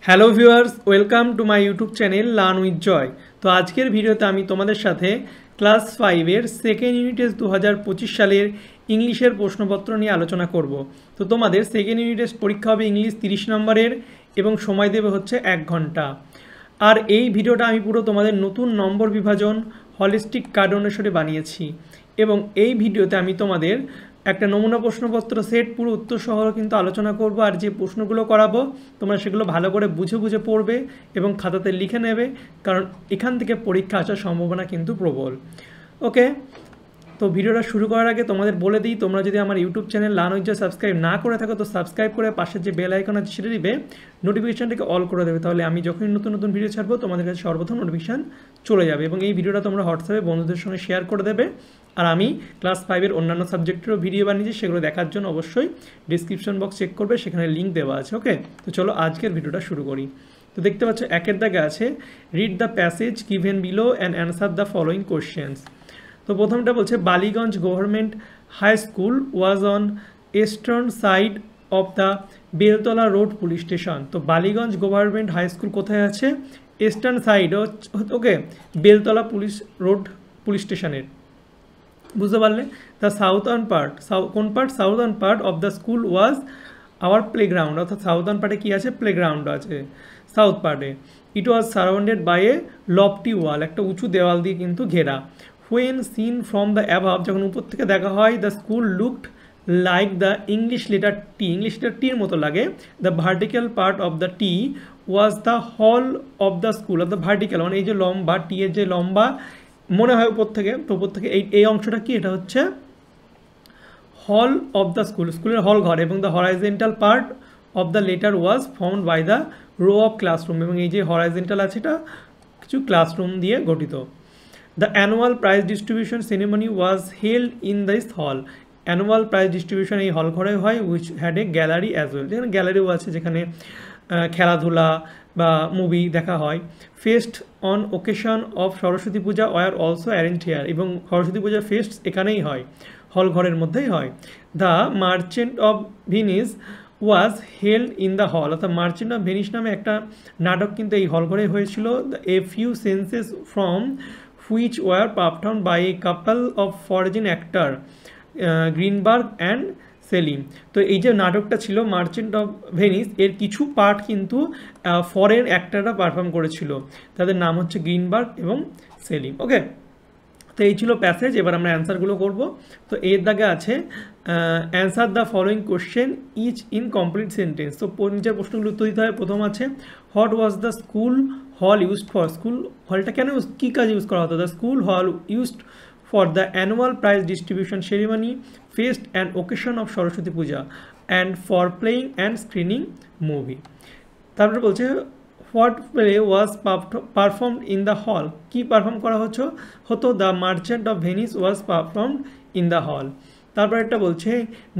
Hello viewers, welcome to my YouTube channel learn with Joy. তো আজকের ভিডিওতে আমি তোমাদের সাথে ক্লাস 5-এর সেকেন্ড ইউনিট টেস্ট 2025 সালের ইংলিশের প্রশ্নপত্র নিয়ে আলোচনা করব। তো তোমাদের সেকেন্ড ইউনিট টেস্ট পরীক্ষা হবে ইংলিশ 30 নম্বরের এবং সময় দেবে হচ্ছে 1 ঘন্টা। আর এই ভিডিওটা আমি পুরো তোমাদের নতুন নম্বর বিভাজন হলিস্টিক কার্ড অনুসারে বানিয়েছি এবং এই ভিডিওতে আমি তোমাদের একটা নমুনা প্রশ্নপত্র সেট পুরো উত্তর সহ কিন্তু আলোচনা করব। আর যে প্রশ্নগুলো করাবো তোমরা সেগুলো ভালো করে বুঝে বুঝে পড়বে এবং খাতাতে লিখে নেবে, কারণ এখান থেকে পরীক্ষা আসার সম্ভাবনা কিন্তু প্রবল। ওকে, তো ভিডিওটা শুরু করার আগে তোমাদের বলে দিই, তোমরা যদি আমার YouTube channel learn with Joy subscribe না করে থাকো তো সাবস্ক্রাইব করে পাশের যে বেল আইকন আছে সেটা দিবে, নোটিফিকেশানটাকে অল করে দেবে, তাহলে আমি যখনই নতুন নতুন ভিডিও ছাড়বো তোমাদের কাছে সর্বপ্রথম নোটিফিকেশান চলে যাবে। এবং এই ভিডিওটা তোমরা হোয়াটসঅ্যাপে বন্ধুদের সঙ্গে শেয়ার করে দেবে। আর আমি ক্লাস 5-এর অন্যান্য সাবজেক্টেরও ভিডিও বানিয়েছি, সেগুলো দেখার জন্য অবশ্যই ডিসক্রিপশন বক্স চেক করবে, সেখানে লিঙ্ক দেওয়া আছে। ওকে, তো চলো আজকের ভিডিওটা শুরু করি। তো দেখতে পাচ্ছ একের দাগে আছে read the passage given below and answer the following questions. তো প্রথমটা বলছে Ballygunge government high school was on eastern side of the Beltala road police station. তো বালিগঞ্জ গভর্নমেন্ট হাই স্কুল কোথায় আছে? Eastern side, okay, Beltala road police স্টেশনের। বুঝতে পারলে? দ্য সাউথার্ন পার্ট, কোন part? Southern part of the school was our playground, অর্থাৎ southern পার্টে কী আছে? প্লেগ্রাউন্ড আছে সাউথ পার্টে। ইট ওয়াজ surrounded by a lofty wall, একটা উঁচু দেওয়াল দিয়ে কিন্তু ঘেরা। When seen from the above, যখন উপর থেকে দেখা হয়, the school looked like the English letter T, English letter টির মতো লাগে। The vertical part of the T was the hall of the school, of the vertical মানে এই যে লম্বা, টি এর যে লম্বা মনে হয় উপর থেকে, তো উপর থেকে এই অংশটা কি? এটা হচ্ছে হল অফ দ্য স্কুল, স্কুলের হল ঘর। এবং the horizontal part of the letter was found by the row of classroom, এবং এই যে হরাইজেন্টাল আছে এটা কিছু ক্লাসরুম দিয়ে গঠিত। The annual prize distribution ceremony was held in this hall, annual prize distribution এই হল ঘরে হয়, which had a gallery as well, যেখানে গ্যালারিও আছে, যেখানে খেলাধুলা বা মুভি দেখা হয়। Fest on occasion of Saraswati Puja were also arrange here, এবং সরস্বতী পূজার ফেস্ট এখানেই হয়, হল ঘরের মধ্যেই হয়। The merchant of Venice was held in the hall, অর্থাৎ মার্চেন্ট অফ ভেনিস নামে একটা নাটক কিন্তু এই হল ঘরে হয়েছিল। A few scenes from which were performed by a couple of foreign actor Greenberg and Selim. তো এই যে নাটকটা ছিল মার্চেন্ট অফ ভেনিস, এর কিছু পার্ট কিন্তু ফরেন অ্যাক্টররা পারফর্ম করেছিল, তাদের নাম হচ্ছে গ্রিনবার্গ এবং সেলিম। ওকে, তো এই ছিল প্যাসেজ। এবার আমরা অ্যান্সারগুলো করব। তো এর দাগে আছে answer the following question each in complete sentence. তো নিজের প্রশ্নগুলো উত্তর দিতে হবে। প্রথম আছে what was the school hall used for, স্কুল হলটা কেন কী কাজ ইউজ করা হতো? The school hall used for the annual prize distribution ceremony, feast and occasion of Saraswati Puja, and for playing and screening movie. তারপরে বলছে what play was performed in the hall, কি পারফর্ম করা হতো? The merchant of Venice was performed in the hall. তারপর একটা বলছে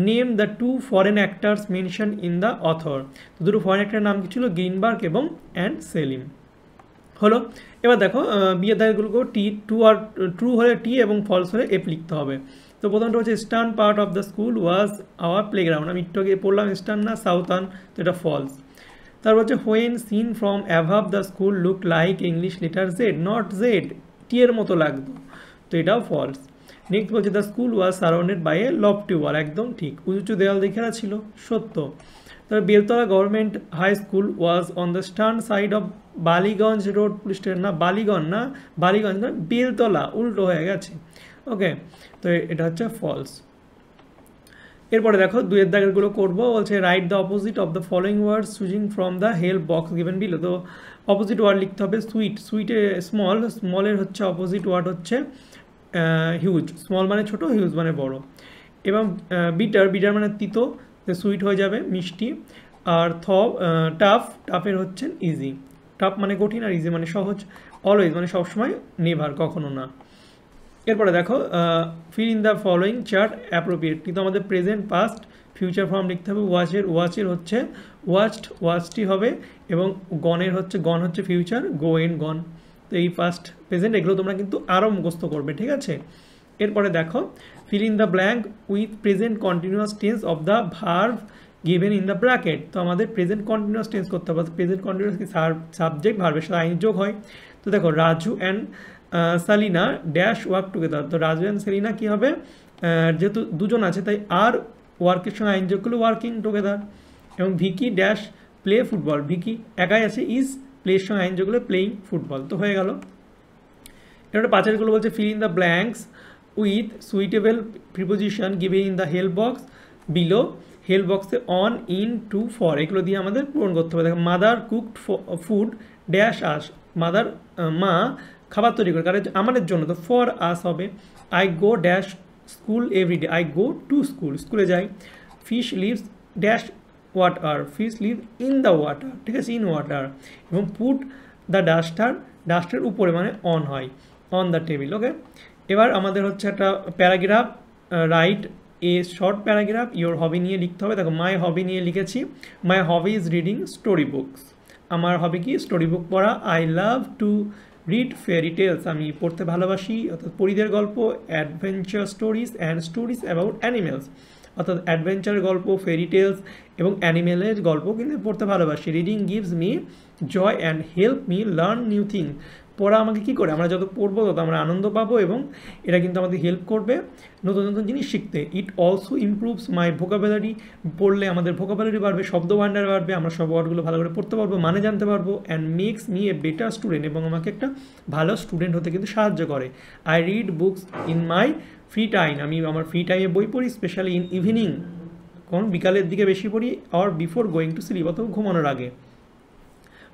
name the two foreign actors mention in the author. তো দুটো ফরেন অ্যাক্টারের নাম কি ছিল? গ্রিনবার্গ এবং অ্যান্ড সেলিম। হলো। এবার দেখো বিয়ের দাগগুলোকেও ট্রু হলে টি এবং ফলস হলে এফ লিখতে হবে। তো প্রথমটা হচ্ছে eastern part of the school was our playground, আমি একটু আগে পড়লাম ইস্টার্ন না সাউথার্ন, তো এটা ফলস। তারপর হচ্ছে when seen from above the school look like English letter Z, not Z, T এর মতো লাগতো, তো এটাও ফলস। নেক্সট বলছে the school was surrounded by a lofty wall, একদম ঠিক, উঁচু দেওয়াল দিয়ে ঘেরা ছিল, সত্য। তারপর Beltala government high school was on the eastern side of Ballygunge road police station, না বালিগঞ্জ না, বালিগঞ্জ না, বেলতলা, উল্টো হয়ে গেছে। ওকে, তো এটা হচ্ছে ফলস। এরপরে দেখো দুয়ের দাগেরগুলো করবো। বলছে write the opposite of the following words choosing from the help box given below. তো অপোজিট ওয়ার্ড লিখতে হবে সুইট, সুইটে স্মল, স্মলের হচ্ছে অপোজিট ওয়ার্ড হচ্ছে হিউজ, স্মল মানে ছোট, হিউজ মানে বড়। এবং বিটার, বিটার মানে তিতো, সুইট হয়ে যাবে মিষ্টি। আর টাফ, টাফের হচ্ছে ইজি, টাফ মানে কঠিন আর ইজি মানে সহজ। অলওয়েজ মানে সবসময়, নেভার কখনো না। এরপরে দেখো fill in the following chart appropriately. তো আমাদের প্রেজেন্ট পাস্ট ফিউচার ফর্ম লিখতে হবে। ওয়াচের হচ্ছে ওয়াচড, ওয়াচটি হবে, এবং গনের হচ্ছে গন হচ্ছে ফিউচার, গো এন্ড গন। তো এই পাস্ট প্রেজেন্ট এগুলো তোমরা কিন্তু আরও মুখস্থ করবে, ঠিক আছে। এরপরে দেখো fill in the blank with present continuous tense of the verb given in the bracket. তো আমাদের প্রেজেন্ট কন্টিনিউয়াস টেন্স করতে হবে। প্রেজেন্ট কন্টিনিউয়াস কি সাবজেক্ট ভার্বের সাথে আইন যোগ হয়। তো দেখো Raju and Salina dash work together. তো রাজু অ্যান্ড সেলিনা কী হবে, যেহেতু দুজন আছে তাই আর ওয়ার্কের সঙ্গে আইন যোগ করলে ওয়ার্কিং টুগেদার। এবং Vicky dash play football, Vicky একাই আছে, ইজ প্লের সঙ্গে আইন যোগ করলে প্লেইং ফুটবল। তো হয়ে গেল। এটা 5-এরগুলো বলছে fill in the blanks with suitable preposition given in the help box below. Help বক্সে অন, ইন, টু, ফর এগুলো দিয়ে আমাদের পূরণ করতে হবে। দেখো মাদার কুকড ফুড ড্যাশ আস, মাদার মা খাবার তৈরি করে কারণ আমাদের জন্য, তো ফর আস হবে। I go dash school every day, I go to school, স্কুলে যাই। Fish lives dash water, fish live in the water, ঠিক আছে, ইন ওয়াটার। এবং পুট দ্য ডাস্টার, ডাস্টের উপরে মানে অন হয়, অন দ্য টেবিল। ওকে, এবার আমাদের হচ্ছে একটা paragraph, write a short paragraph your hobby নিয়ে লিখতে হবে। দেখো মাই হবি নিয়ে লিখেছি, my hobby is reading story books. আমার হবি কি, স্টোরি বুক পড়া। I love to read fairy tales, আমি পড়তে ভালোবাসি অর্থাৎ পরীদের গল্প। Adventure stories and stories about animals, অর্থাৎ অ্যাডভেঞ্চারের গল্প, ফেরি টেলস এবং অ্যানিমেলের গল্প কিন্তু পড়তে ভালোবাসি। Reading gives me joy and help me learn new things, পড়া আমাকে কী করে, আমরা যত পড়বো তত আমরা আনন্দ পাবো এবং এটা কিন্তু আমাদের হেল্প করবে নতুন নতুন জিনিস শিখতে। It also improves my vocabulary, পড়লে আমাদের ভোকাবুলারি বাড়বে, শব্দ ভাণ্ডার বাড়বে, আমরা সব ওয়ার্ডগুলো ভালো করে পড়তে পারবো, মানে জানতে পারবো। And makes me a better student, এবং আমাকে একটা ভালো স্টুডেন্ট হতে কিন্তু সাহায্য করে। I read books in my free time, আমি আমার ফ্রি টাইমে বই পড়ি, স্পেশালি ইন ইভিনিং, কোন বিকালের দিকে বেশি পড়ি, আর বিফোর গোয়িং টু স্লিপ অথবা ঘুমানোর আগে।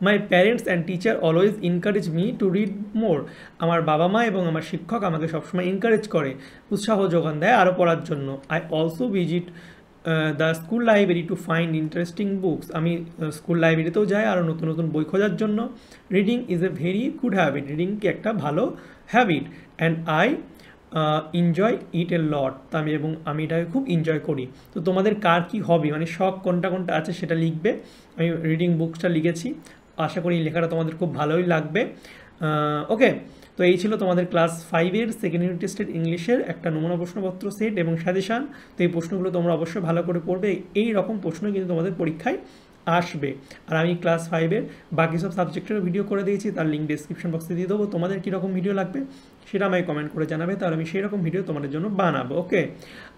My parents and teacher always encourage me to read more, আমার বাবা মা এবং আমার শিক্ষক আমাকে সবসময় এনকারেজ করে, উৎসাহ যোগান দেয় আরও পড়ার জন্য। I also visit the school library to find interesting books, আমি স্কুল লাইব্রেরিতেও যাই আরও নতুন নতুন বই খোঁজার জন্য। Reading is a very good habit, reading কি একটা ভালো habit. And I enjoy it a lot, তো আমি এটাকে খুব এনজয় করি। তো তোমাদের কার কী হবি মানে শখ কোনটা কোনটা আছে সেটা লিখবে। আমি রিডিং বুকসটা লিখেছি, আশা করি লেখাটা তোমাদের খুব ভালোই লাগবে। ওকে, তো এই ছিল তোমাদের ক্লাস 5-এর সেকেন্ড ইউনিট টেস্টের ইংলিশের একটা নমুনা প্রশ্নপত্র সেট এবং সাজেশান। তো এই প্রশ্নগুলো তোমরা অবশ্যই ভালো করে পড়বে, এই রকম প্রশ্ন কিন্তু তোমাদের পরীক্ষায় আসবে। আর আমি ক্লাস 5-এর বাকি সব সাবজেক্টেরও ভিডিও করে দিয়েছি, তার লিঙ্ক ডিসক্রিপশন বক্সে দিয়ে দেবো। তোমাদের কীরকম ভিডিও লাগবে সেটা আমায় কমেন্ট করে জানাবে, তাহলে আমি সেই রকম ভিডিও তোমাদের জন্য বানাবো। ওকে,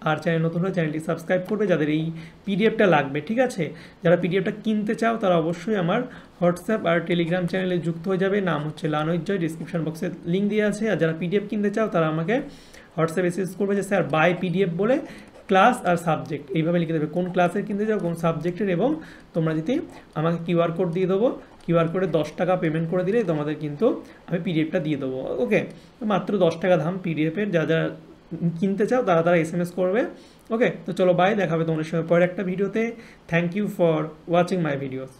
আর চ্যানেল নতুন হলে চ্যানেলটি সাবস্ক্রাইব করবে যাদের এই পিডিএফটা লাগবে, ঠিক আছে। যারা পিডিএফটা কিনতে চাও তারা অবশ্যই আমার হোয়াটসঅ্যাপ আর টেলিগ্রাম চ্যানেলে যুক্ত হয়ে যাবে, নাম হচ্ছে লানুইজয়, ডিসক্রিপশন বক্সে লিঙ্ক দিয়ে আছে। আর যারা পিডিএফ কিনতে চাও তারা আমাকে হোয়াটসঅ্যাপ মেসেজ করবে যে স্যার বাই পিডিএফ বলে ক্লাস আর সাবজেক্ট এইভাবে লিখে দেবে, কোন ক্লাসের কিনতে যাও, কোন সাবজেক্টের, এবং তোমরা যদি আমাকে কিউআর কোড দিয়ে দেবো, কিউআর কোডে 10 টাকা পেমেন্ট করে দিলে তোমাদের কিন্তু আমি পিডিএফটা দিয়ে দেবো। ওকে, মাত্র 10 টাকা দাম পিডিএফের, যা যা কিনতে চাও তারা SMS করবে। ওকে, তো চলো বাই, দেখা হবে তোমাদের সঙ্গে পরের একটা ভিডিওতে। Thank you for watching my videos.